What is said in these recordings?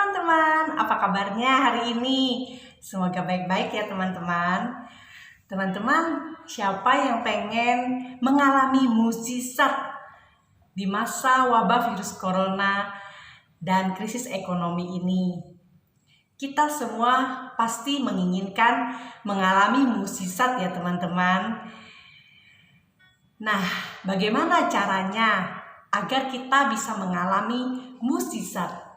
teman-teman, apa kabarnya hari ini? Semoga baik-baik ya teman-teman. Teman-teman, siapa yang pengen mengalami mukjizat di masa wabah virus corona dan krisis ekonomi ini? Kita semua pasti menginginkan mengalami mukjizat ya teman-teman. Nah, bagaimana caranya agar kita bisa mengalami mukjizat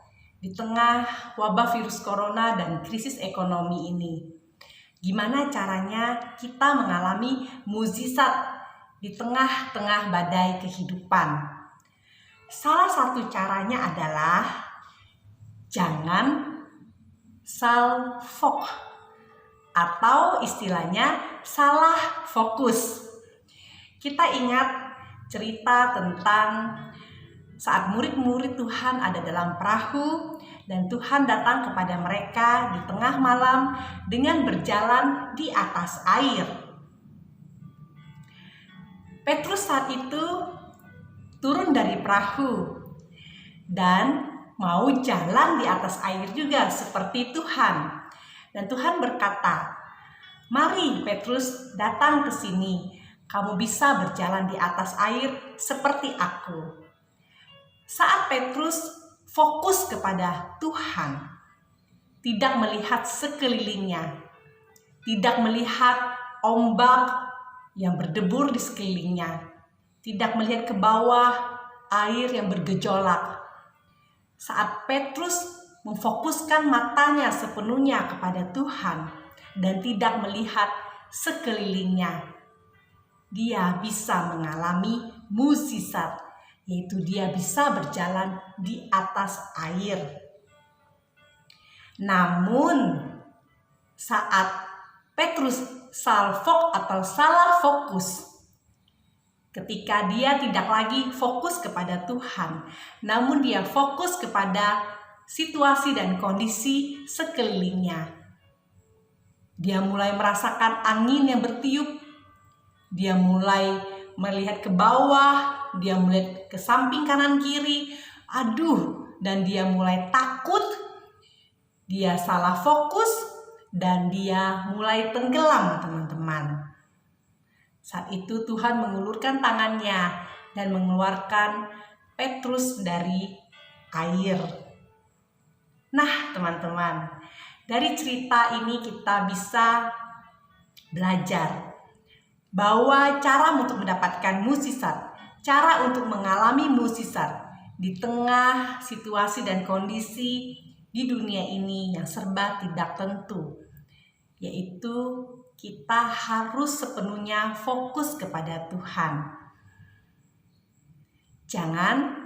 di tengah wabah virus corona dan krisis ekonomi ini? Gimana caranya kita mengalami mukjizat di tengah-tengah badai kehidupan? Salah satu caranya adalah jangan salfok atau istilahnya salah fokus. Kita ingat cerita tentang saat murid-murid Tuhan ada dalam perahu dan Tuhan datang kepada mereka di tengah malam dengan berjalan di atas air. Petrus saat itu turun dari perahu dan mau jalan di atas air juga seperti Tuhan. Dan Tuhan berkata, "Mari Petrus, datang ke sini. Kamu bisa berjalan di atas air seperti aku." Saat Petrus fokus kepada Tuhan, tidak melihat sekelilingnya, tidak melihat ombak yang berdebur di sekelilingnya, tidak melihat ke bawah air yang bergejolak. Saat Petrus memfokuskan matanya sepenuhnya kepada Tuhan dan tidak melihat sekelilingnya, dia bisa mengalami mukjizat, yaitu dia bisa berjalan di atas air. Namun saat Petrus salfok atau salah fokus, ketika dia tidak lagi fokus kepada Tuhan, namun dia fokus kepada situasi dan kondisi sekelilingnya, dia mulai merasakan angin yang bertiup, dia mulai melihat ke bawah, dia melihat ke samping kanan kiri, dan dia mulai takut, dia salah fokus, dan dia mulai tenggelam teman-teman. Saat itu Tuhan mengulurkan tangannya dan mengeluarkan Petrus dari air. Nah teman-teman, dari cerita ini kita bisa belajar bahwa cara untuk mendapatkan mukjizat, cara untuk mengalami mukjizat di tengah situasi dan kondisi di dunia ini yang serba tidak tentu, yaitu kita harus sepenuhnya fokus kepada Tuhan. Jangan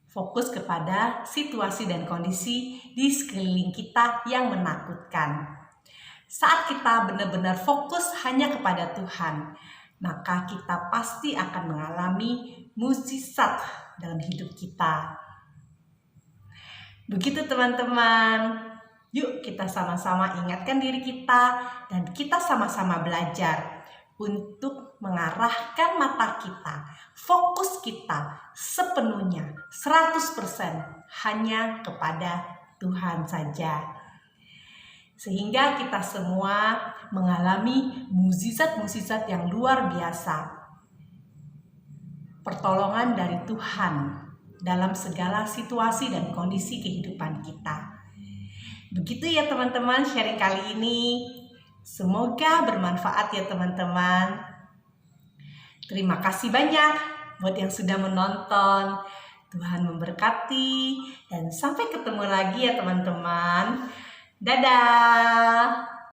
fokus kepada situasi dan kondisi di sekeliling kita yang menakutkan. Saat kita benar-benar fokus hanya kepada Tuhan, maka kita pasti akan mengalami mukjizat dalam hidup kita. Begitu teman-teman. Yuk kita sama-sama ingatkan diri kita dan kita sama-sama belajar untuk mengarahkan mata kita, fokus kita sepenuhnya 100% hanya kepada Tuhan saja. Sehingga kita semua mengalami mukjizat-mukjizat yang luar biasa. Pertolongan dari Tuhan dalam segala situasi dan kondisi kehidupan kita. Begitu ya teman-teman sharing kali ini. Semoga bermanfaat ya teman-teman. Terima kasih banyak buat yang sudah menonton. Tuhan memberkati dan sampai ketemu lagi ya teman-teman. Dadah.